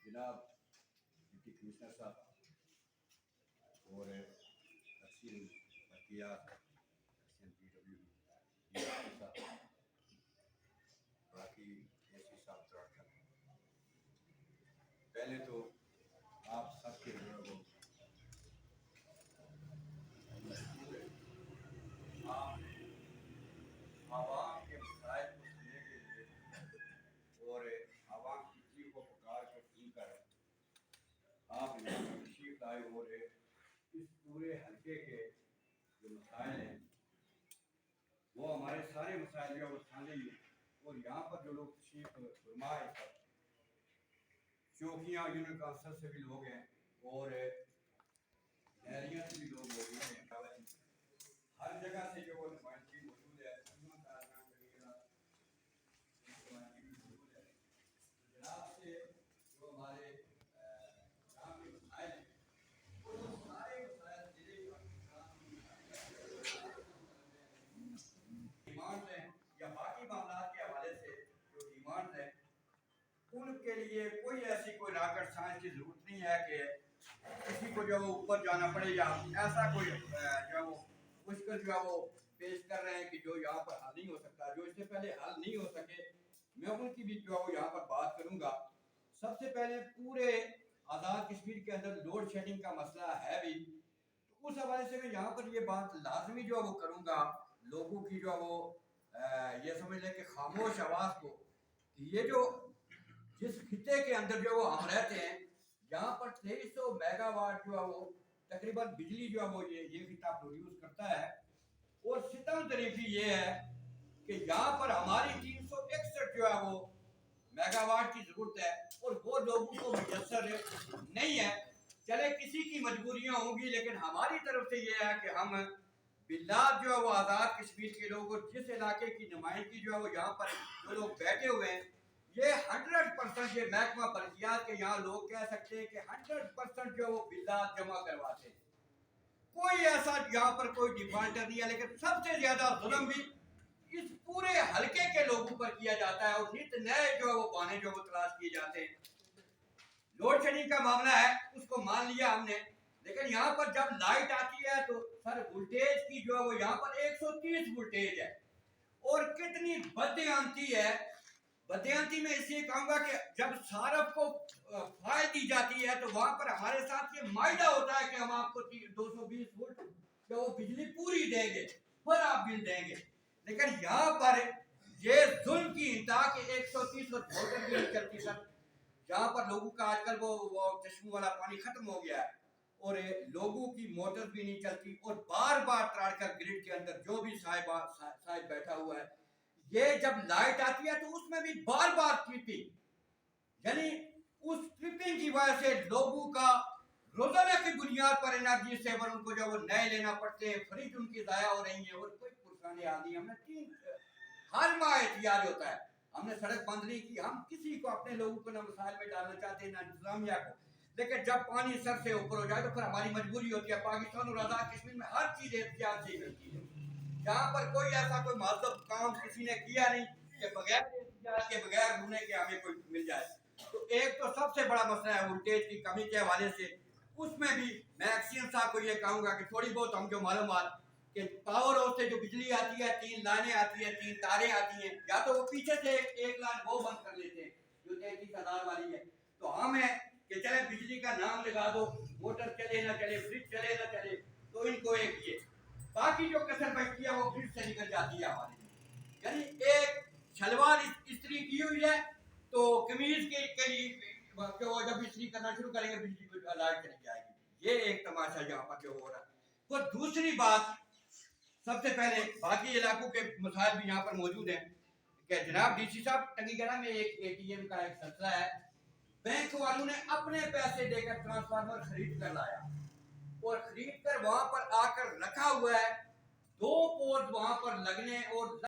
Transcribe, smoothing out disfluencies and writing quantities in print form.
जनाब deputy commissioner साहब और तहसील बरकियात PW साहब, बाकी एसी साहब ट्राकर, पहले तो आप सबके वो आपने आवाम के मसाइल को सुनने के लिए और आवाम की चीख को पुकार कर सुनकर आप तशरीफ लाए और इस पूरे हल्के के जो मसाइल हैं वो हमारे सारे मसाइल जो वो साझे ही और यहाँ पर जो लोग तशरीफ फरमा है चौकियाँ यूनियन काउंसिल से भी लोग हैं और शहरिया से भी लोग मौजूद हैं, हर जगह से जो वो नुमाइंदगी मौजूद है। जनाब से जो हमारे काम के मसाइल हैं वो सारे मसाइल डिमांड हैं या बाकी मामला के हवाले से जो डिमांड है उनके लिए कोई ऐसी कोई राकेट साइंस की जरूरत नहीं है कि किसी को जो ऊपर जाना पड़े या ऐसा कोई जो वो मुश्किल जो है वो पेश कर रहे हैं कि जो यहाँ पर हल नहीं हो सकता, जो इससे पहले हल नहीं हो सके मैं उनकी भी जो है यहाँ पर बात करूँगा। सबसे पहले पूरे आज़ाद कश्मीर के अंदर लोड शेडिंग का मसला है भी, तो उस हवाले से मैं यहाँ पर ये बात लाजमी जो है वो करूँगा लोगों की जो है वो ये समझ लें कि खामोश आवाज़ को, ये जो जिस खिते के अंदर जो वो हम रहते हैं यहाँ पर 2300 मेगावाट जो है वो तकरीबन बिजली जो है वो ये खिता प्रोड्यूस करता है और सितम तरीफी ये है कि यहाँ पर हमारी 361 जो है वो मेगावाट की जरूरत है और वो लोगों को मुयसर नहीं है। चले किसी की मजबूरियां होंगी लेकिन हमारी तरफ से ये है कि हम बिल्लाद जो है वो आज़ाद कश्मीर के लोग और जिस इलाके की नुमाइंदगी जो है वो यहाँ पर जो लोग बैठे हुए हैं ये 100% ये महकमा बल्दियात के यहाँ लोग कह सकते हैं कि 100% जो वो बिल्लाद जमा करवाते हैं, कोई ऐसा यहाँ पर कोई डिफाल्टर नहीं है। लेकिन सबसे ज्यादा जुल्म भी इस पूरे हलके के लोगों पर किया जाता है और नित नए जो है वो बहाने जो वो तलाश किए जाते हैं। लोड शेडिंग का मामला है उसको मान लिया हमने, लेकिन यहाँ पर जब लाइट आती है तो सर वोल्टेज की जो है वो यहाँ पर 130 वोल्टेज है और कितनी बदयांती है। बदयांती में इसलिए कहूंगा कि जब सारफ को फाइल दी जाती है तो वहां पर हमारे साथ ये मायदा होता है कि हम आपको 220 वोल्ट जो वो बिजली पूरी देंगे फिर आप बिल देंगे, लेकिन यहाँ पर ये जुल्म की इंतहा के 130 मोटर भी नहीं चलती सर। जहाँ पर लोगों का आजकल वो चश्मों वाला पानी खत्म हो गया है और लोगों की मोटर भी नहीं चलती और बार बार त्राड़कर ग्रिड के अंदर जो भी साहिब बैठा हुआ है ये जब लाइट आती है तो उसमें भी बार बार ट्रिपिंग, यानी उस ट्रिपिंग की वजह से लोगों का रोजाना की बुनियाद पर एनर्जी सेवर उनको जो वो नए लेना पड़ते हैं, फ्रिज उनकी जाया हो रही है और कोई पुरसानी आ रही है। हमने हर माह एहतियात होता है, हमने सड़क बंद नहीं की, हम किसी को अपने लोगों को ना मसाइल में डालना चाहते ना इंतजामिया को, लेकिन जब पानी सर से ऊपर हो जाए तो फिर हमारी मजबूरी होती है। पाकिस्तान और आज़ाद कश्मीर में हर चीज एहतियात से मिलती है, यहाँ पर कोई ऐसा कोई महत्व काम किसी ने किया नहीं कि बगैर ढूंढने के हमें कोई मिल जाए। तो एक तो सबसे बड़ा मसला है वोल्टेज की कमी के हवाले से, उसमें भी मैं एक्सीएम साहब को ये कहूंगा कि थोड़ी बहुत हम जो मालूमात कि पावर हाउस से जो बिजली आती है 3 लाइनें आती है 3 तारें आती हैं, या तो वो पीछे से एक लाइन वो बंद कर लेते हैं जो 33,000 वाली है, तो हम है कि चले बिजली का नाम लगा दो, मोटर चले ना चले, फ्रिज चले ना चले, तो इनको एक ये बाकी जो कसर बचती है वो फिर से निकल जाती है हमारे। यानी एक शलवार इस्त्री की हुई है तो कमीज के लिए जब इस्त्री करना शुरू करेंगे बिजली को लाइट चली जाएगी। ये एक तमाशा यहाँ पर जो हो रहा है। तो दूसरी बात, सबसे पहले बाकी इलाकों के मसाइल भी यहाँ पर मौजूद हैं कि जनाब डीसी साहब टंगीगढ़ा में एक एटीएम का एक सिलसिला है, बैंक वालों ने अपने पैसे देकर ट्रांसफार्मर खरीद कर लाया और खरीद कर वहां पर आकर रखा हुआ है, 2 पोर्ट वहां पर लगने और